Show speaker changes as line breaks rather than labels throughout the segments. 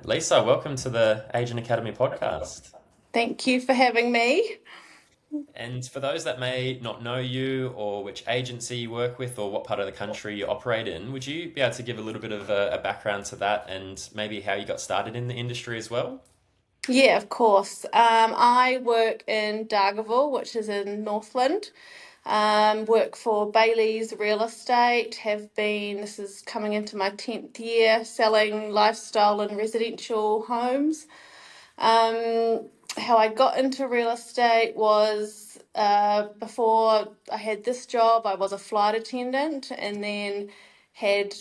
Lisa, welcome to the Agent Academy podcast.
Thank you for having me.
And for those that may not know you or which agency you work with or what part of the country you operate in, would you be able to give a little bit of a background to that and maybe how you got started in the industry as well?
Yeah, of course. I work in Dargaville, which is in Northland. Work for Bayley's real estate. This is coming into my 10th year selling lifestyle and residential homes. How I got into real estate was before I had this job, I was a flight attendant and then had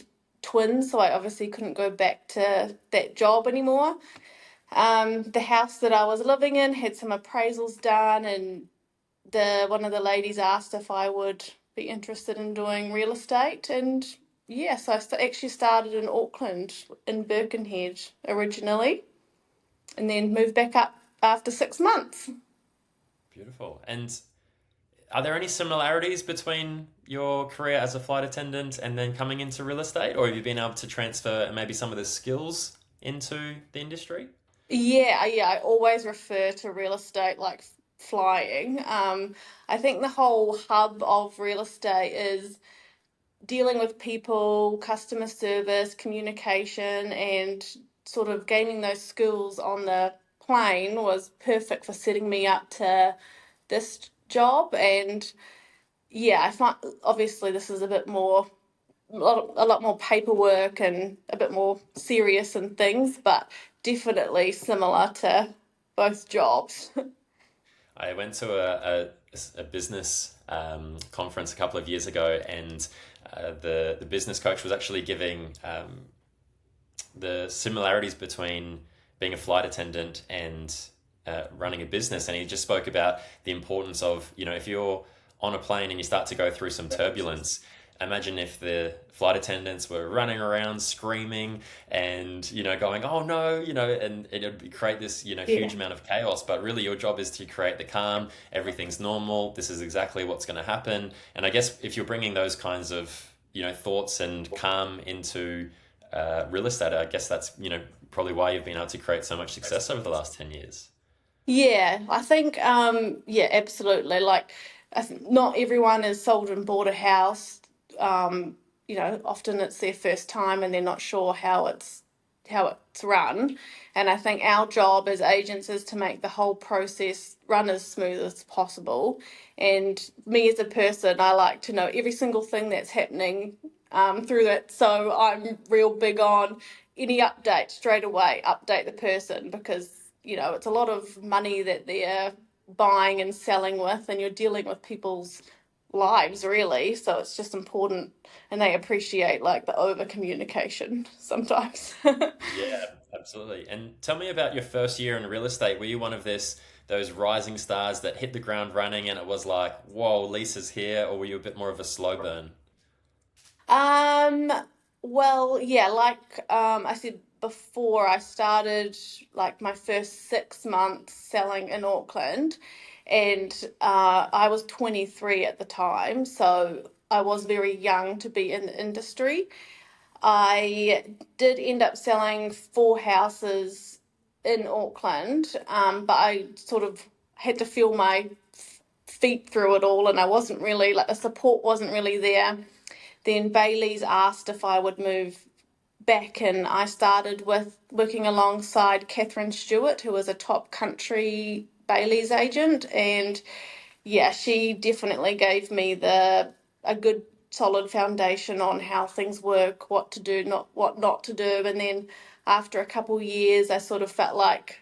twins, so I obviously couldn't go back to that job anymore. The house that I was living in had some appraisals done, and the one of the ladies asked if I would be interested in doing real estate, and yes, actually started in Auckland in Birkenhead originally, and then moved back up after 6 months.
Beautiful. And are there any similarities between your career as a flight attendant and then coming into real estate, or have you been able to transfer maybe some of the skills into the industry?
Yeah, I always refer to real estate like flying. I think the whole hub of real estate is dealing with people, customer service, communication, and sort of gaining those skills on the plane was perfect for setting me up to this job. And yeah, I find obviously this is a lot more paperwork and a bit more serious and things, but definitely similar to both jobs.
I went to a business conference a couple of years ago, and the business coach was actually giving the similarities between being a flight attendant and running a business, and he just spoke about the importance of if you're on a plane and you start to go through some turbulence. Imagine if the flight attendants were running around screaming and going, oh no, and it would create this
Yeah.
huge amount of chaos. But really your job is to create the calm. Everything's normal, this is exactly what's going to happen. And I guess if you're bringing those kinds of thoughts and calm into real estate, I guess that's probably why you've been able to create so much success over the last 10 years.
Yeah, I think yeah, absolutely. Like not everyone is sold and bought a house. Often it's their first time and they're not sure how it's run. And I think our job as agents is to make the whole process run as smooth as possible. And me as a person, I like to know every single thing that's happening through it. So I'm real big on any update straight away, update the person because, it's a lot of money that they're buying and selling with, and you're dealing with people's lives really. So it's just important, and they appreciate like the over communication sometimes.
Yeah, absolutely. And tell me about your first year in real estate. Were you one of those rising stars that hit the ground running and it was like, whoa, Lisa's here, or were you a bit more of a slow burn?
Um, well, yeah, like I said before, I started like my first 6 months selling in Auckland, and I was 23 at the time, so I was very young to be in the industry. I did end up selling four houses in Auckland, but I sort of had to feel my feet through it all, and I wasn't really like the support wasn't really there. Then Bayley's asked if I would move back, and I started with working alongside Catherine Stewart, who was a top country Bayley's agent, and yeah, she definitely gave me the a good solid foundation on how things work, what to do, not to do, and then after a couple years, I sort of felt like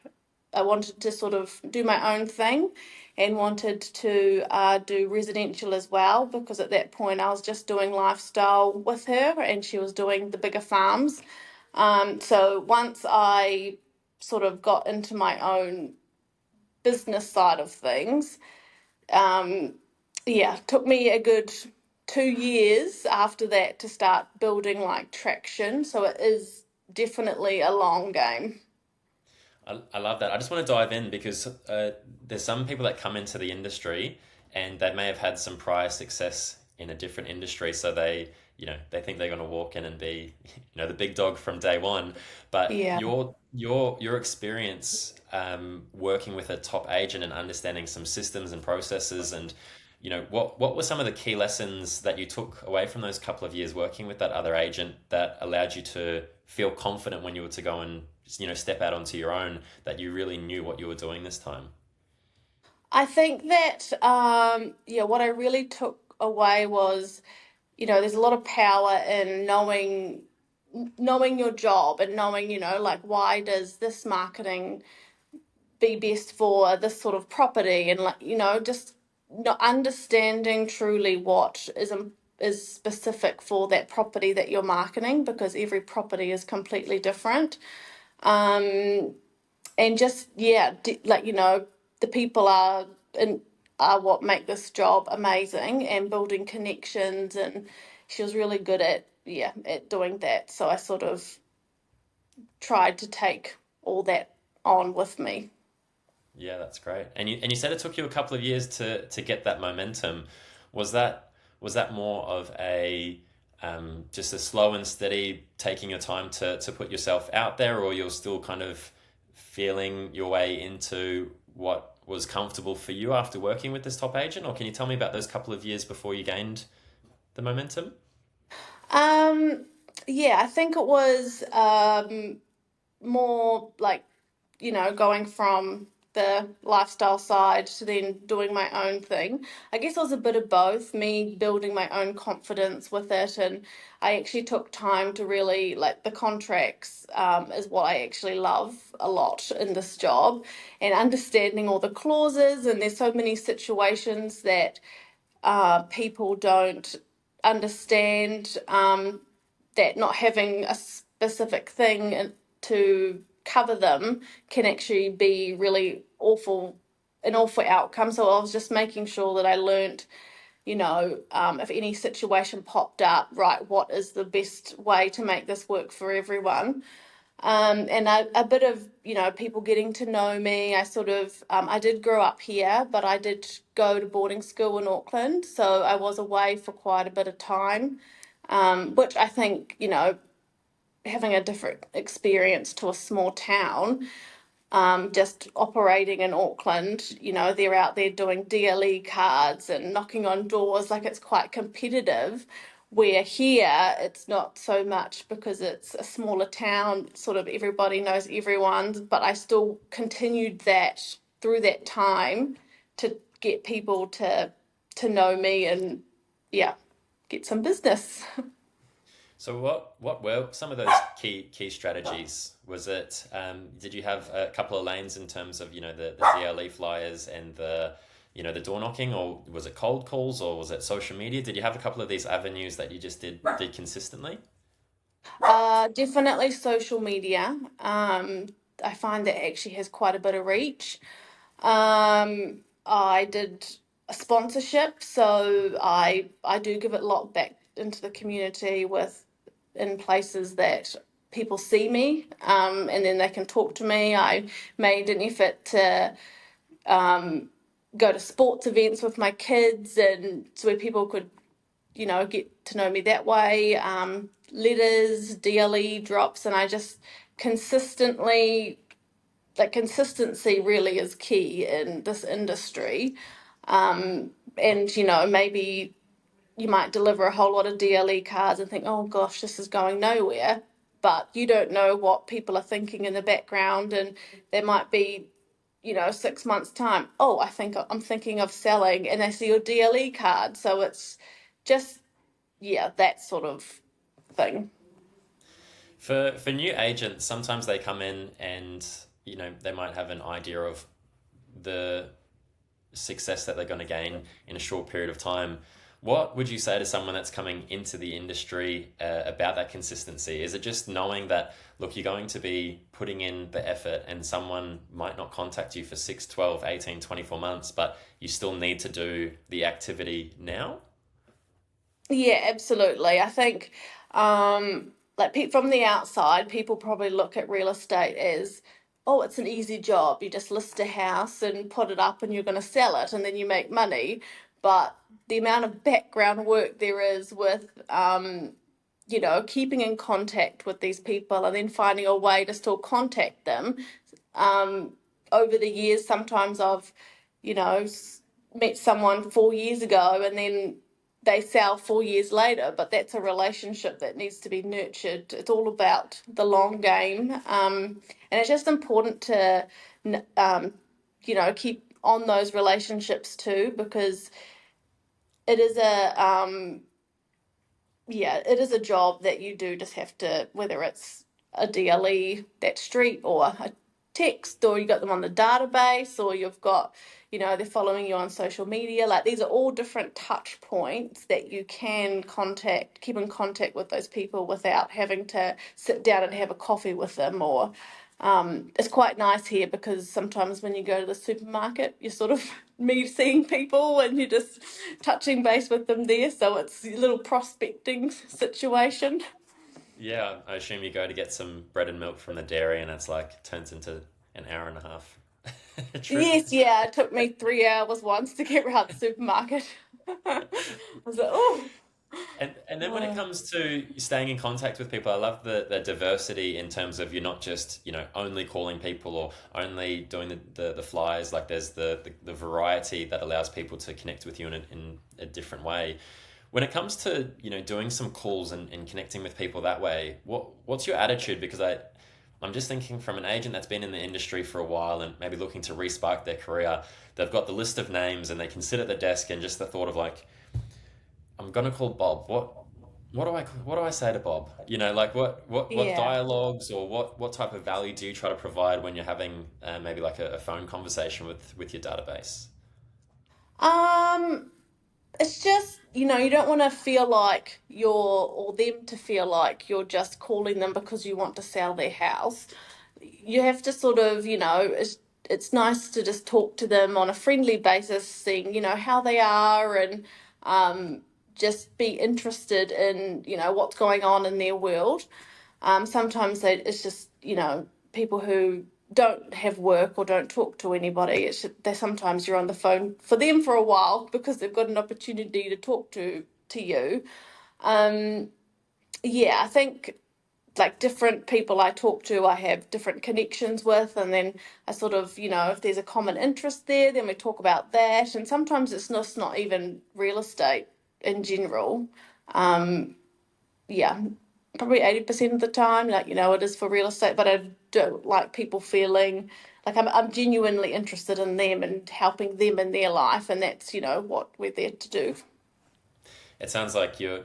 I wanted to sort of do my own thing and wanted to do residential as well because at that point I was just doing lifestyle with her and she was doing the bigger farms. So once I sort of got into my own business side of things, um, yeah, it took me a good 2 years after that to start building like traction. So it is definitely a long game.
I love that. I just want to dive in because there's some people that come into the industry and they may have had some prior success in a different industry, so they think they're going to walk in and be, the big dog from day one. But
Yeah.
your experience working with a top agent and understanding some systems and processes, and what were some of the key lessons that you took away from those couple of years working with that other agent that allowed you to feel confident when you were to go and step out onto your own, that you really knew what you were doing this time?
I think that yeah, what I really took away was, there's a lot of power in knowing your job and knowing, like why does this marketing be best for this sort of property, and like, just not understanding truly what is specific for that property that you're marketing, because every property is completely different. Um, and just yeah, like, the people are what make this job amazing, and building connections, and she was really good at, yeah, at doing that, so I sort of tried to take all that on with me.
Yeah, that's great. And you said it took you a couple of years to get that momentum. Was that more of a just a slow and steady taking your time to put yourself out there, or you're still kind of feeling your way into what was comfortable for you after working with this top agent? Or can you tell me about those couple of years before you gained the momentum?
um yeah, I think it was more like, going from the lifestyle side to then doing my own thing. I guess it was a bit of both, me building my own confidence with it. And I actually took time to really, like, the contracts is what I actually love a lot in this job, and understanding all the clauses. And there's so many situations that people don't understand, that not having a specific thing to cover them can actually be really awful, an awful outcome. So I was just making sure that I learnt, if any situation popped up, right, what is the best way to make this work for everyone. And a bit of, people getting to know me. I sort of, I did grow up here, but I did go to boarding school in Auckland, so I was away for quite a bit of time, which I think, having a different experience to a small town, just operating in Auckland, they're out there doing DLE cards and knocking on doors, like it's quite competitive. Where here, it's not so much, because it's a smaller town, sort of everybody knows everyone, but I still continued that through that time to get people to know me, and yeah, get some business.
So what were some of those key strategies? Was it did you have a couple of lanes in terms of the DLE flyers and the door knocking, or was it cold calls, or was it social media? Did you have a couple of these avenues that you just did consistently?
Definitely social media. I find that actually has quite a bit of reach. I did a sponsorship, so I do give a lot back into the community, with in places that people see me, and then they can talk to me. I made an effort to go to sports events with my kids, and so where people could, get to know me that way. Letters, DLE drops, and I just consistently, like, consistency really is key in this industry. And maybe you might deliver a whole lot of DLE cards and think, oh gosh, this is going nowhere. But you don't know what people are thinking in the background, and there might be, 6 months' time. Oh, I think I'm thinking of selling, and they see your DLE card. So it's just, yeah, that sort of thing.
For new agents, sometimes they come in and they might have an idea of the success that they're going to gain in a short period of time. What would you say to someone that's coming into the industry about that consistency? Is it just knowing that, look, you're going to be putting in the effort and someone might not contact you for 6, 12, 18, 24 months, but you still need to do the activity now?
Yeah, absolutely. I think, like, from the outside, people probably look at real estate as, oh, it's an easy job. You just list a house and put it up, and you're going to sell it, and then you make money. But the amount of background work there is with, keeping in contact with these people and then finding a way to still contact them. Over the years, sometimes I've, met someone 4 years ago and then they sell 4 years later, but that's a relationship that needs to be nurtured. It's all about the long game. And it's just important to, keep on those relationships too, because it is it is a job that you do just have to, whether it's a DLE, that street, or a text, or you got them on the database, or you've got, they're following you on social media. Like, these are all different touch points that you can keep in contact with those people without having to sit down and have a coffee with them. Or it's quite nice here because sometimes when you go to the supermarket, you're sort of me seeing people and you're just touching base with them there. So it's a little prospecting situation.
Yeah, I assume you go to get some bread and milk from the dairy, and it's like turns into an hour and a half trip.
Yes, yeah, it took me 3 hours once to get around the supermarket. I was like, oh.
And then when it comes to staying in contact with people, I love the diversity in terms of you're not just, only calling people or only doing the flyers. Like, there's the variety that allows people to connect with you in a different way. When it comes to, doing some calls and connecting with people that way, what's your attitude? Because I'm just thinking from an agent that's been in the industry for a while and maybe looking to respark their career, they've got the list of names and they can sit at the desk and just the thought of like, I'm gonna call Bob. What do I say to Bob? Like what
Yeah.
dialogues or what type of value do you try to provide when you're having maybe like a phone conversation with your database?
Um, it's just, you don't want to feel like or them to feel like you're just calling them because you want to sell their house. You have to sort of, it's nice to just talk to them on a friendly basis, seeing, how they are, and just be interested in, what's going on in their world. Sometimes it's just, people who don't have work or don't talk to anybody. They sometimes you're on the phone for them for a while because they've got an opportunity to talk to you. Um, yeah, I think like different people I talk to, I have different connections with, and then I sort of, if there's a common interest there, then we talk about that. And sometimes it's not even real estate in general. Um, yeah, probably 80% of the time, like, it is for real estate, but I don't like people feeling like I'm genuinely interested in them and helping them in their life, and that's, what we're there to do.
It sounds like you're.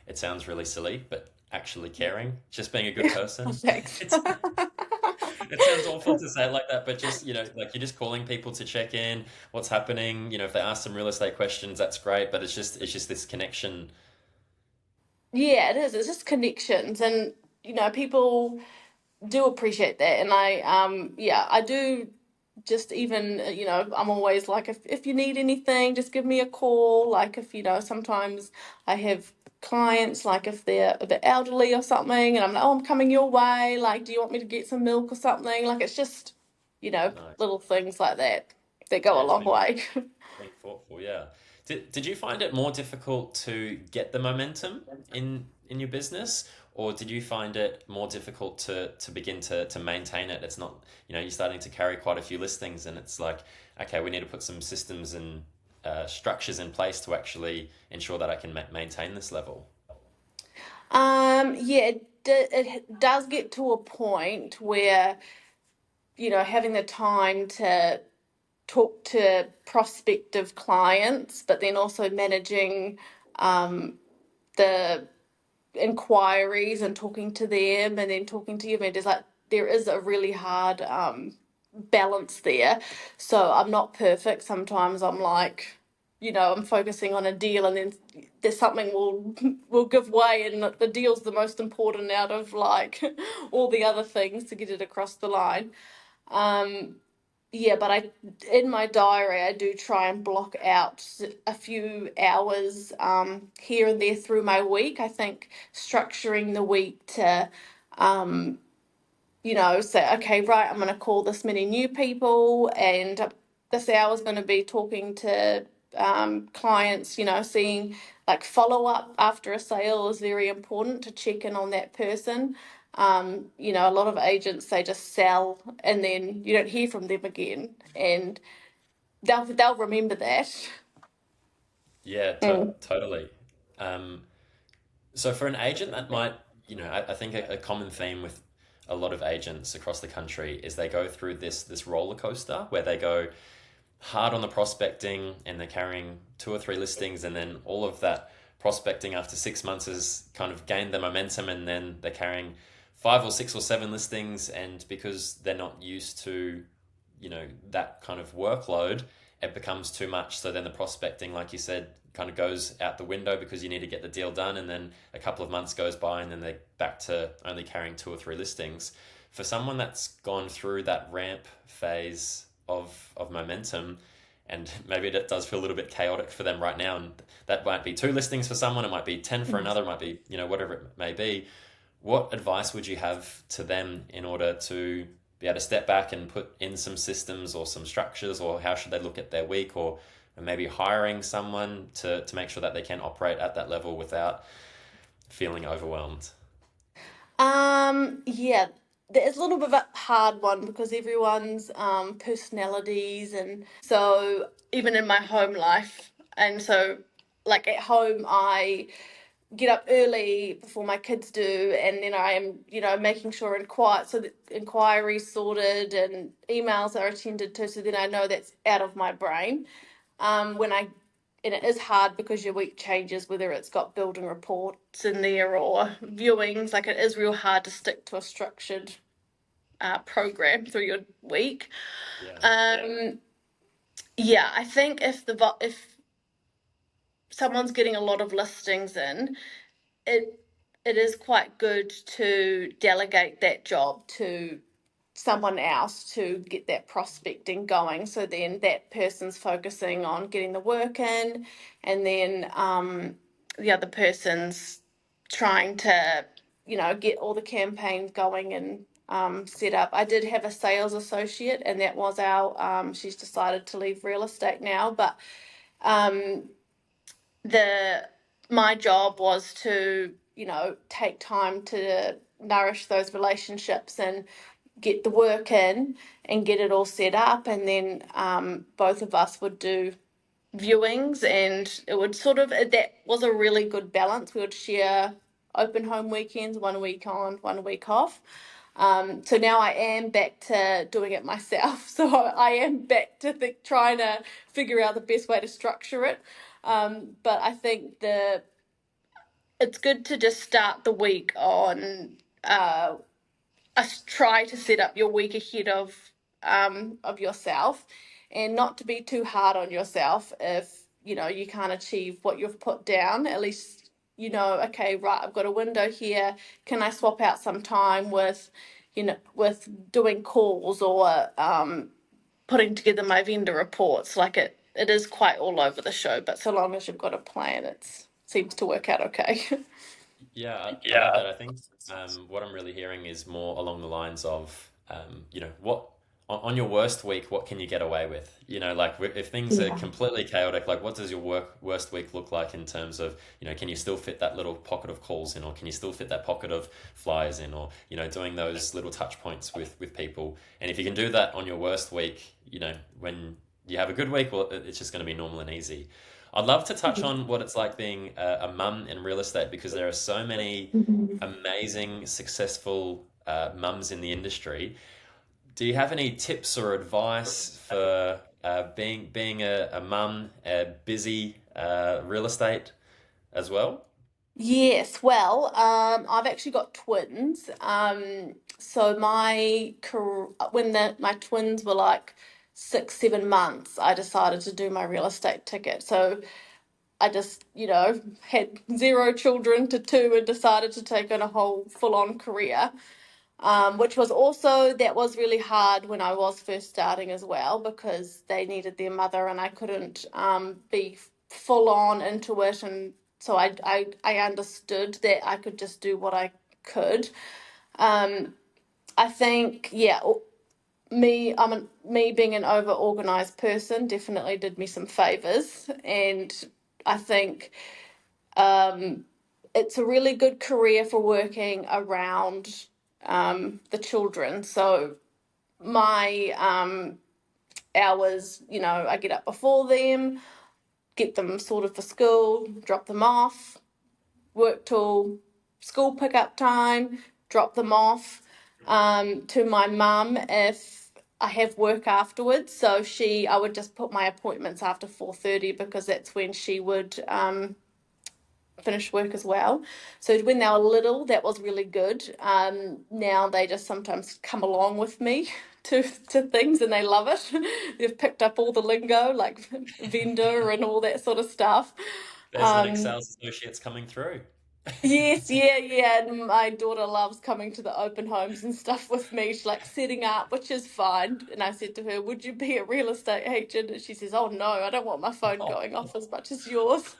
It sounds really silly, but actually caring, just being a good person.
Thanks.
It's it sounds awful to say it like that, but just like you're just calling people to check in, what's happening. If they ask some real estate questions, that's great, but it's just this connection.
Yeah, it is. It's just connections, and people do appreciate that. And I do just even, I'm always like, if you need anything, just give me a call. Like, if, sometimes I have clients, like if they're a bit elderly or something, and I'm like, oh, I'm coming your way. Like, do you want me to get some milk or something? Like, it's just,
Nice.
little things like that go
Yeah,
a
it's
long
been
way.
being thoughtful, yeah. Did you find it more difficult to get the momentum in your business, or did you find it more difficult to begin to maintain it? It's not, you're starting to carry quite a few listings, and it's like, okay, we need to put some systems and structures in place to actually ensure that I can maintain this level.
Yeah, it does get to a point where, having the time to talk to prospective clients, but then also managing the inquiries and talking to them and then talking to your vendors. Like, there is a really hard balance there. So I'm not perfect. Sometimes I'm like, I'm focusing on a deal and then there's something will give way, and the deal's the most important out of like all the other things to get it across the line. Um, yeah, but in my diary, I do try and block out a few hours here and there through my week. I think structuring the week to, um, say, okay, right, I'm going to call this many new people, and this hour's going to be talking to clients, seeing like follow up after a sale is very important to check in on that person. A lot of agents, they just sell and then you don't hear from them again, and they'll remember that.
Yeah,
Mm.
totally. Um, so for an agent that might, I think a common theme with a lot of agents across the country is they go through this roller coaster where they go hard on the prospecting and they're carrying two or three listings, and then all of that prospecting after 6 months has kind of gained the momentum, and then they're carrying five or six or seven listings, and because they're not used to that kind of workload, it becomes too much. So then the prospecting, like you said, kind of goes out the window because you need to get the deal done, and then a couple of months goes by and then they're back to only carrying two or three listings. For someone that's gone through that ramp phase of momentum, and maybe it does feel a little bit chaotic for them right now, and that might be two listings for someone, it might be 10 for another, it might be whatever it may be. What advice would you have to them in order to be able to step back and put in some systems or some structures, or how should they look at their week, or maybe hiring someone to make sure that they can operate at that level without feeling overwhelmed?
Yeah, it's a little bit of a hard one because everyone's personalities, and so even in my home life, and so like at home, I get up early before my kids do, and then I am, making sure so that inquiries sorted and emails are attended to, so then I know that's out of my brain. When I And it is hard because your week changes, whether it's got building reports in there or viewings. Like, it is real hard to stick to a structured program through your week.
Yeah.
Yeah, I think if someone's getting a lot of listings in, it it is quite good to delegate that job to someone else to get that prospecting going. So then that person's focusing on getting the work in, and then the other person's trying to, get all the campaigns going and set up. I did have a sales associate, and that was she's decided to leave real estate now, but um, the my job was to, take time to nourish those relationships and get the work in and get it all set up, and then both of us would do viewings, and it would that was a really good balance. We would share open home weekends, 1 week on, 1 week off. So now I am back to doing it myself. So I am back to trying to figure out the best way to structure it. But I think it's good to just start the week on try to set up your week ahead of yourself, and not to be too hard on yourself if you can't achieve what you've put down. At least okay, right, I've got a window here. Can I swap out some time with doing calls or putting together my vendor reports? Like, it is quite all over the show, but so long as you've got a plan, it seems to work out okay.
Yeah, I love that. I think what I'm really hearing is more along the lines of, what on your worst week, what can you get away with? Like if things are
Yeah.
completely chaotic, like what does your worst week look like in terms of, can you still fit that little pocket of calls in, or can you still fit that pocket of flyers in, or, doing those little touch points with people. And if you can do that on your worst week, when you have a good week, well, it's just going to be normal and easy. I'd love to touch on what it's like being a mum in real estate, because there are so many amazing, successful mums in the industry. Do you have any tips or advice for being a mum, a busy real estate as well?
Yes, well, I've actually got twins. So when my twins were like 6, 7 months, I decided to do my real estate ticket. So I just, had zero children to two and decided to take on a whole full-on career. Which that was really hard when I was first starting as well, because they needed their mother and I couldn't be full on into it. And so I understood that I could just do what I could. Um, I think, yeah, me being an over organized person definitely did me some favors, and I think it's a really good career for working around the children. So my hours, I get up before them, get them sorted for school, drop them off, work till school pickup time, drop them off to my mum if I have work afterwards. So I would just put my appointments after 4:30 because that's when she would finish work as well. So when they were little, that was really good. Now they just sometimes come along with me to things and they love it. They've picked up all the lingo like vendor and all that sort of stuff.
There's an
Um,
Excel associates coming through.
Yes, yeah, yeah. And my daughter loves coming to the open homes and stuff with me. She's like setting up, which is fine. And I said to her, "Would you be a real estate agent?" And she says, "Oh no, I don't want my phone
Oh,
going off as much as yours."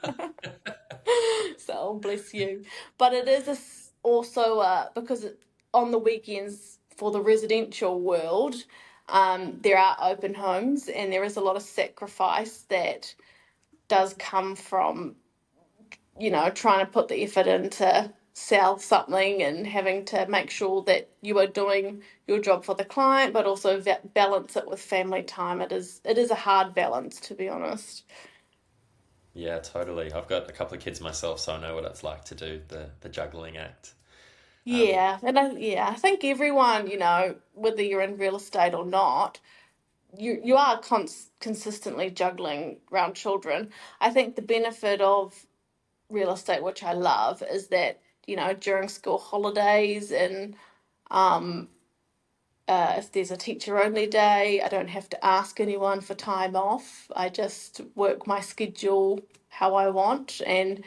So, oh, bless you. But it is also because on the weekends for the residential world, there are open homes and there is a lot of sacrifice that does come from trying to put the effort in to sell something and having to make sure that you are doing your job for the client, but also balance it with family time. It is a hard balance, to be honest.
yeah, totally. I've got a couple of kids myself, so I know what it's like to do the juggling act. Um,
Yeah, and I think everyone, whether you're in real estate or not, you are consistently juggling around children. I think the benefit of real estate, which I love, is that during school holidays and if there's a teacher only day, I don't have to ask anyone for time off. I just work my schedule how I want. And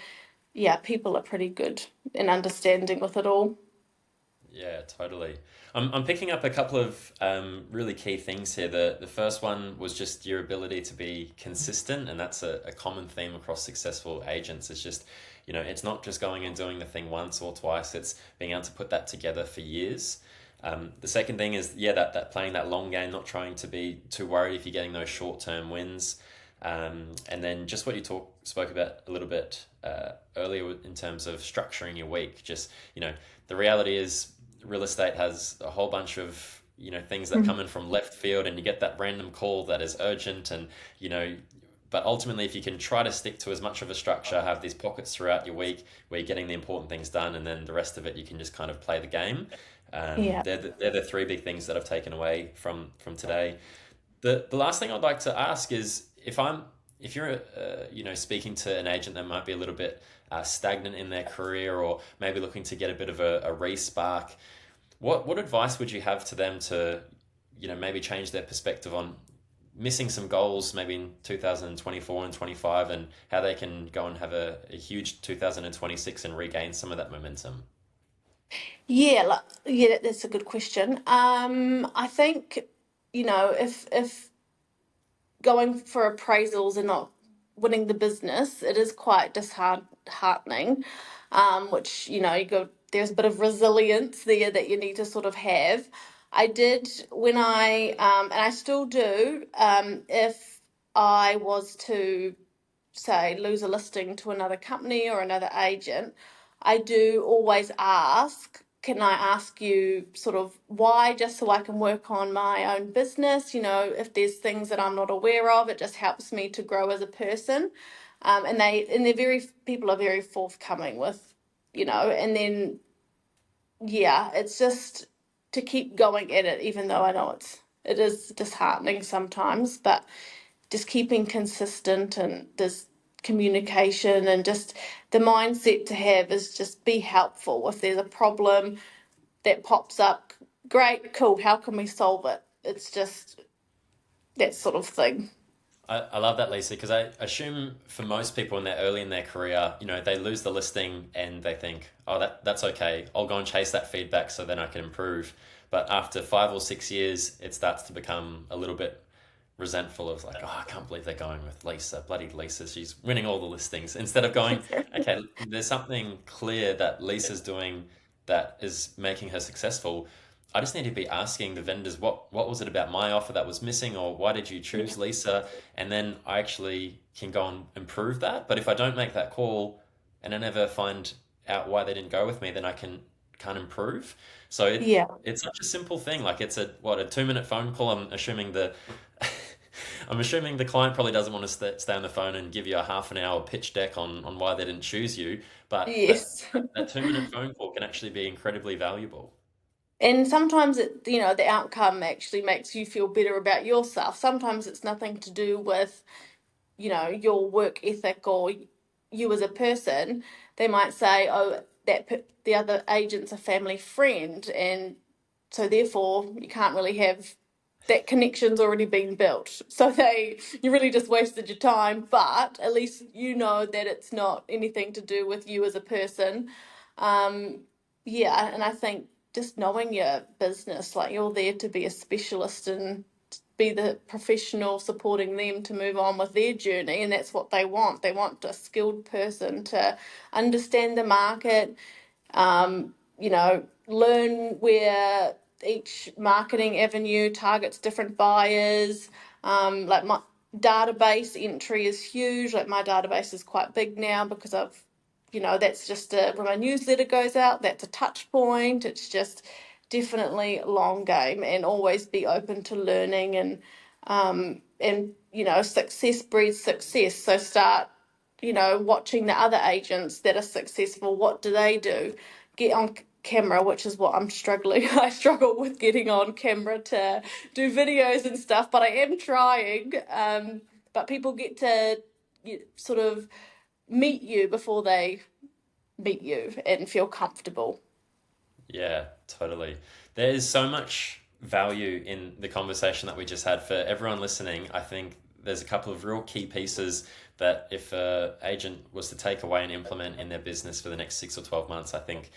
yeah, people are pretty good in understanding with it all.
Yeah, totally. I'm picking up a couple of really key things here. The first one was just your ability to be consistent, and that's a common theme across successful agents. It's just, it's not just going and doing the thing once or twice, it's being able to put that together for years. The second thing is, yeah, that playing that long game, not trying to be too worried if you're getting those short-term wins. And then just what you spoke about a little bit earlier in terms of structuring your week. Just, the reality is real estate has a whole bunch of things that come in from left field, and you get that random call that is urgent, and but ultimately if you can try to stick to as much of a structure, have these pockets throughout your week where you're getting the important things done, and then the rest of it you can just kind of play the game.
Yeah.
They're the three big things that I've taken away from today. The last thing I'd like to ask is if you're speaking to an agent that might be a little bit stagnant in their career, or maybe looking to get a bit of a re-spark, what advice would you have to them to maybe change their perspective on missing some goals maybe in 2024 and 25, and how they can go and have a huge 2026 and regain some of that momentum?
Yeah, that's a good question. I think, if going for appraisals and not winning the business, it is quite disheartening. Which there's a bit of resilience there that you need to sort of have. I did when and I still do. If I was to say lose a listing to another company or another agent, I do always ask, can I ask you sort of why, just so I can work on my own business? If there's things that I'm not aware of, it just helps me to grow as a person. And they're people are very forthcoming with, and then yeah, it's just to keep going at it, even though I know it is disheartening sometimes, but just keeping consistent and this communication and just the mindset to have is just be helpful. If there's a problem that pops up, great, cool, how can we solve it? It's just that sort of thing.
I love that, Lisa, because I assume for most people when they're early in their career, they lose the listing and they think, oh, that's okay. I'll go and chase that feedback so then I can improve. But after 5 or 6 years, it starts to become a little bit resentful of like, oh, I can't believe they're going with Lisa, bloody Lisa. She's winning all the listings. Instead of going, okay, there's something clear that Lisa's doing that is making her successful. I just need to be asking the vendors what was it about my offer that was missing, or why did you
Yeah.
choose Lisa? And then I actually can go and improve that. But if I don't make that call and I never find out why they didn't go with me, then can't improve. So
Yeah.
it's such a simple thing. Like it's a 2 minute phone call. I'm assuming the I'm assuming the client probably doesn't want to stay on the phone and give you a half an hour pitch deck on why they didn't choose you, but
Yes.
that 2 minute phone call can actually be incredibly valuable.
And sometimes the outcome actually makes you feel better about yourself. Sometimes it's nothing to do with, your work ethic or you as a person. They might say, oh, the other agent's a family friend, and so therefore you can't really have that connection's already been built. So you really just wasted your time, but at least you know that it's not anything to do with you as a person. Um, yeah, and I think just knowing your business, like you're there to be a specialist and be the professional supporting them to move on with their journey, and that's what they want. They want a skilled person to understand the market, learn where each marketing avenue targets different buyers. Like my database entry is huge. Like my database is quite big now because that's just when my newsletter goes out, that's a touch point. It's just definitely a long game, and always be open to learning, and success breeds success. So start watching the other agents that are successful. What do they do? Get on camera, which is what I'm struggling. I struggle with getting on camera to do videos and stuff, but I am trying. But people get to sort of meet you before they meet you and feel comfortable.
Yeah, totally. There is so much value in the conversation that we just had. For everyone listening, I think there's a couple of real key pieces that if a agent was to take away and implement in their business for the next 6 or 12 months, I think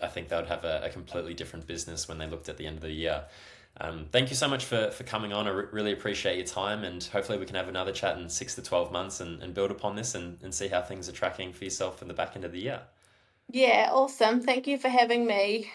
they would have a completely different business when they looked at the end of the year. Thank you so much for coming on. I really appreciate your time, and hopefully we can have another chat in 6 to 12 months and build upon this and see how things are tracking for yourself in the back end of the year.
Yeah, awesome. Thank you for having me.